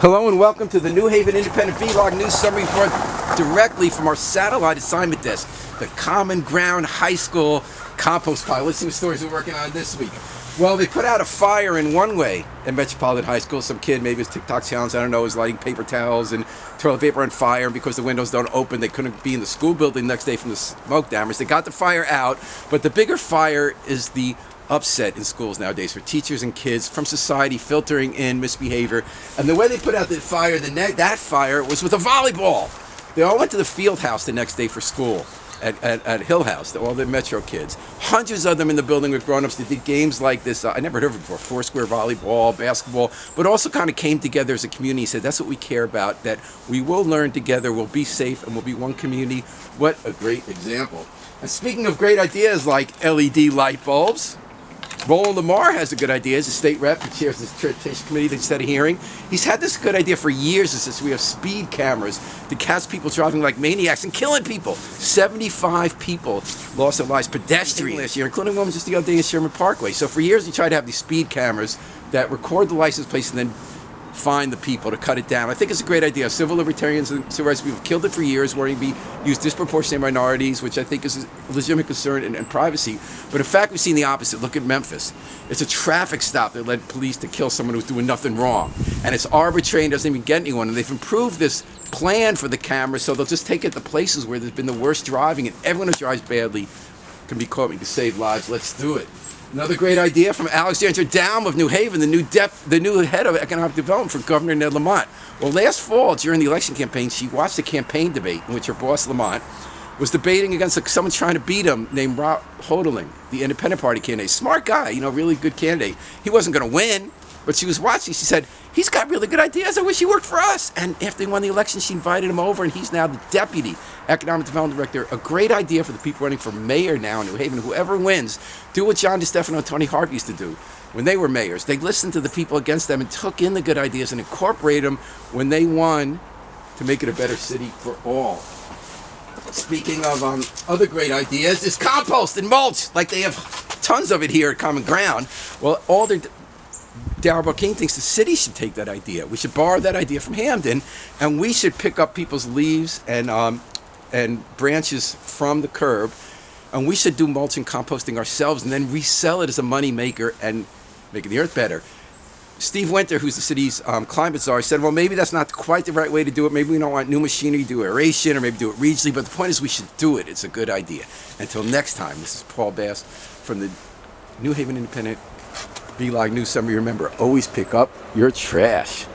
Hello and welcome to the New Haven Independent Vlog News Summary Report directly from our satellite assignment desk, the Common Ground High School compost pile. Let's see what stories we're working on this week. Well, they put out a fire in one way at Metropolitan High School. Some kid, maybe it's TikTok challenge, I don't know, was lighting paper towels and toilet paper on fire, and because the windows don't open, they couldn't be in the school building the next day from the smoke damage. They got the fire out, but the bigger fire is the upset in schools nowadays for teachers and kids from society filtering in misbehavior. And the way they put out the fire, that fire was with a volleyball. They all went to the field house the next day for school at Hill House, all the Metro kids. Hundreds of them in the building with grown-ups that did games like this. I never heard of it before, four-square volleyball, basketball, but also kind of came together as a community, said that's what we care about, that we will learn together, we'll be safe, and we'll be one community. What a great example. And speaking of great ideas like LED light bulbs, Roland Lamar has a good idea as a state rep. He chairs the transportation committee that just had a hearing. He's had this good idea for years. Is this we have speed cameras to catch people driving like maniacs and killing people. 75 people lost their lives, pedestrians last year, including one just the other day in Sherman Parkway. So for years we tried to have these speed cameras that record the license plates and then find the people to cut it down. I think it's a great idea. Civil libertarians and civil rights people have killed it for years, worrying to be used disproportionately minorities, which I think is a legitimate concern and privacy. But in fact, we've seen the opposite. Look at Memphis. It's a traffic stop that led police to kill someone who's doing nothing wrong. And it's arbitrary and doesn't even get anyone. And they've improved this plan for the cameras, so they'll just take it to places where there's been the worst driving, and everyone who drives badly can be caught. We can save lives. Let's do it. Another great idea from Alexandra Down of New Haven, the new head of economic development for Governor Ned Lamont. Well, last fall during the election campaign, she watched a campaign debate in which her boss Lamont was debating against someone trying to beat him named Rob Hodeling, the Independent Party candidate. Smart guy, really good candidate. He wasn't going to win, but she was watching. She said, he's got really good ideas. I wish he worked for us. And after he won the election, she invited him over, and he's now the deputy economic development director. A great idea for the people running for mayor now in New Haven. Whoever wins, do what John DeStefano and Tony Harp used to do when they were mayors. They listened to the people against them and took in the good ideas and incorporated them when they won to make it a better city for all. Speaking of other great ideas, is compost and mulch. Like they have tons of it here at Common Ground. Well, Darrell King thinks the city should take that idea. We should borrow that idea from Hamden, and we should pick up people's leaves and branches from the curb, and we should do mulch and composting ourselves and then resell it as a money maker and making the earth better. Steve Winter, who's the city's climate czar, said, well, maybe that's not quite the right way to do it. Maybe we don't want new machinery to do aeration, or maybe do it regionally, but the point is we should do it. It's a good idea. Until next time, this is Paul Bass from the New Haven Independent Vlog News Summary. Remember, always pick up your trash.